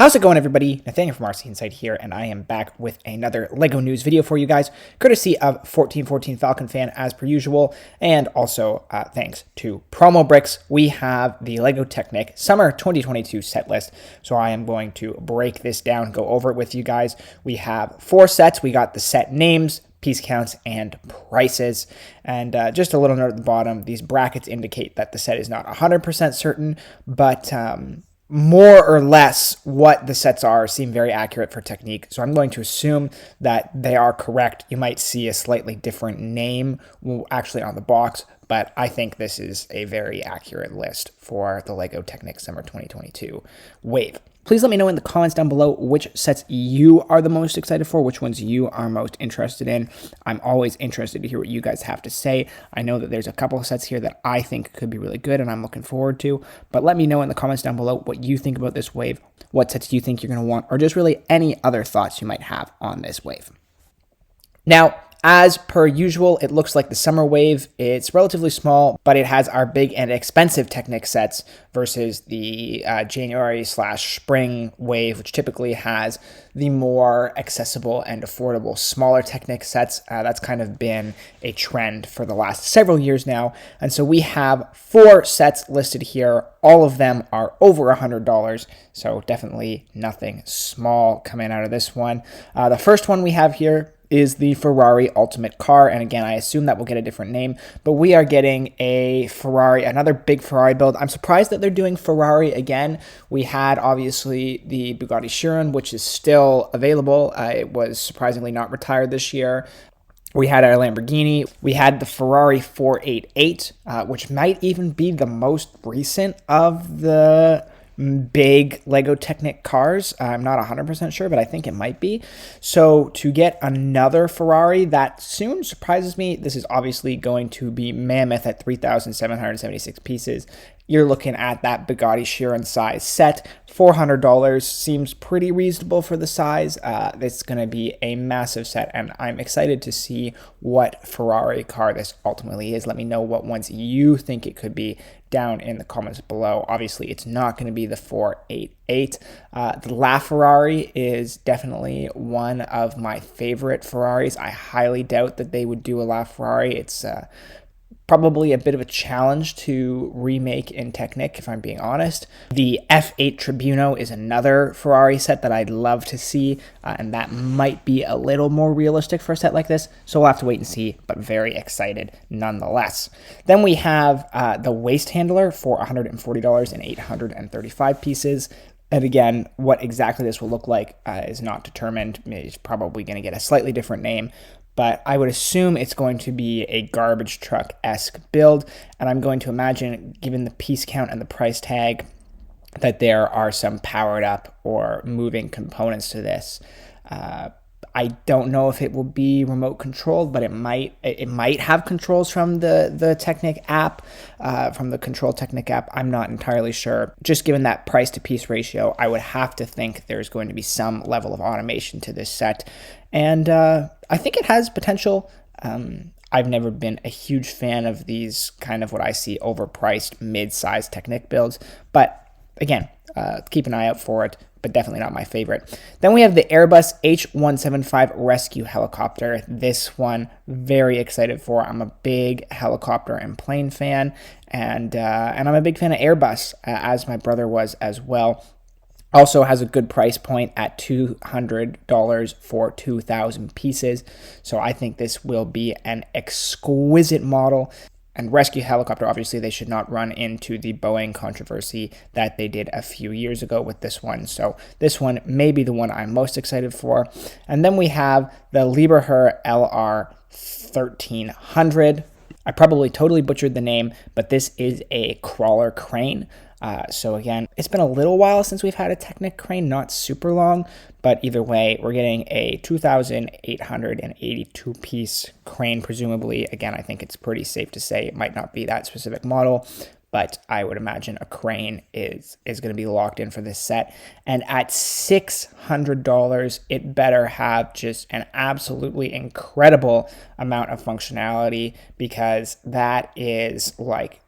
How's it going, everybody? Nathaniel from RCInsight here, and I am back with another LEGO news video for you guys, courtesy of 1414 Falcon Fan as per usual, and also thanks to Promo Bricks. We have the LEGO Technic Summer 2022 set list, so I am going to break this down, go over it with you guys. We have 4 sets. We got the set names, piece counts, and prices. And just a little note at the bottom, these brackets indicate that the set is not 100% certain, but more or less what the sets are seem very accurate for Technique. So I'm going to assume that they are correct. You might see a slightly different name actually on the box, but I think this is a very accurate list for the LEGO Technic Summer 2022 wave. Please let me know in the comments down below which sets you are the most excited for, which ones you are most interested in. I'm always interested to hear what you guys have to say. I know that there's a couple of sets here that I think could be really good and I'm looking forward to, but let me know in the comments down below what you think about this wave, what sets you think you're going to want, or just really any other thoughts you might have on this wave. Now, as per usual, it looks like the summer wave. It's relatively small, but it has our big and expensive Technic sets versus the January/spring wave, which typically has the more accessible and affordable smaller Technic sets. That's kind of been a trend for the last several years now. And so we have 4 sets listed here. All of them are over $100, so definitely nothing small coming out of this one. The first one we have here is the Ferrari Ultimate Car, and again, I assume that will get a different name, but we are getting a Ferrari, another big Ferrari build. I'm surprised that they're doing Ferrari again. We had, obviously, the Bugatti Chiron, which is still available. It was surprisingly not retired this year. We had our Lamborghini. We had the Ferrari 488, which might even be the most recent of the big LEGO Technic cars. I'm not 100% sure, but I think it might be. So to get another Ferrari that soon surprises me. This is obviously going to be mammoth at 3,776 pieces. You're looking at that Bugatti Chiron size set. $400 seems pretty reasonable for the size. It's going to be a massive set, and I'm excited to see what Ferrari car this ultimately is. Let me know what ones you think it could be down in the comments below. Obviously, it's not going to be the 488. The LaFerrari is definitely one of my favorite Ferraris. I highly doubt that they would do a LaFerrari. It's probably a bit of a challenge to remake in Technic, if I'm being honest. The F8 Tribuno is another Ferrari set that I'd love to see, and that might be a little more realistic for a set like this, so we'll have to wait and see, but very excited nonetheless. Then we have the Waste Handler for $140 and 835 pieces. And again, what exactly this will look like is not determined. It's probably going to get a slightly different name, but I would assume it's going to be a garbage truck-esque build, and I'm going to imagine, given the piece count and the price tag, that there are some powered up or moving components to this. I don't know if it will be remote controlled, but it might have controls from the Technic app, from the Control Technic app. I'm not entirely sure. Just given that price to piece ratio, I would have to think there's going to be some level of automation to this set. And I think it has potential. I've never been a huge fan of these kind of what I see overpriced mid-sized Technic builds, but again, keep an eye out for it, but definitely not my favorite. Then we have the Airbus H175 Rescue Helicopter. This one, very excited for. I'm a big helicopter and plane fan, and I'm a big fan of Airbus, as my brother was as well. Also has a good price point at $200 for 2,000 pieces. So I think this will be an exquisite model. And Rescue Helicopter, obviously, they should not run into the Boeing controversy that they did a few years ago with this one. So this one may be the one I'm most excited for. And then we have the Lieberherr LR 1300. I probably totally butchered the name, but this is a crawler crane. So again, it's been a little while since we've had a Technic crane, not super long, but either way, we're getting a 2,882 piece crane, presumably. Again, I think it's pretty safe to say it might not be that specific model, but I would imagine a crane is going to be locked in for this set. And at $600, it better have just an absolutely incredible amount of functionality, because that is like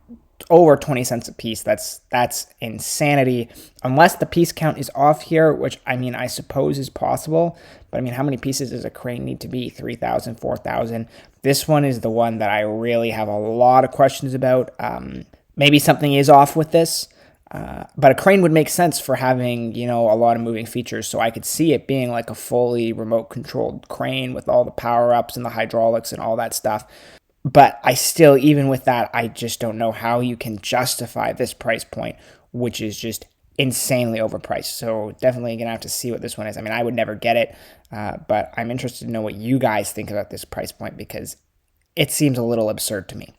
over 20 cents a piece. That's insanity. Unless the piece count is off here, which I mean, I suppose is possible. But I mean, how many pieces does a crane need to be? 3,000, 4,000. This one is the one that I really have a lot of questions about. Maybe something is off with this. But a crane would make sense for having, a lot of moving features. So I could see it being like a fully remote controlled crane with all the power ups and the hydraulics and all that stuff. But I still, even with that, I just don't know how you can justify this price point, which is just insanely overpriced. So definitely going to have to see what this one is. I mean, I would never get it, but I'm interested to know what you guys think about this price point because it seems a little absurd to me.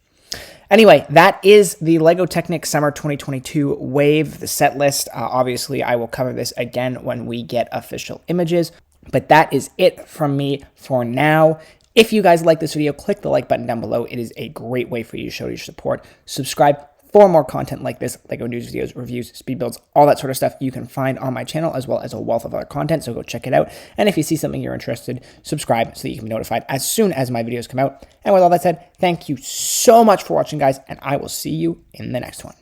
Anyway, that is the LEGO Technic Summer 2022 Wave, the set list. Obviously, I will cover this again when we get official images, but that is it from me for now. If you guys like this video, click the like button down below. It is a great way for you to show your support. Subscribe for more content like this, LEGO news videos, reviews, speed builds, all that sort of stuff you can find on my channel, as well as a wealth of other content, so go check it out. And if you see something you're interested, subscribe so that you can be notified as soon as my videos come out. And with all that said, thank you so much for watching, guys, and I will see you in the next one.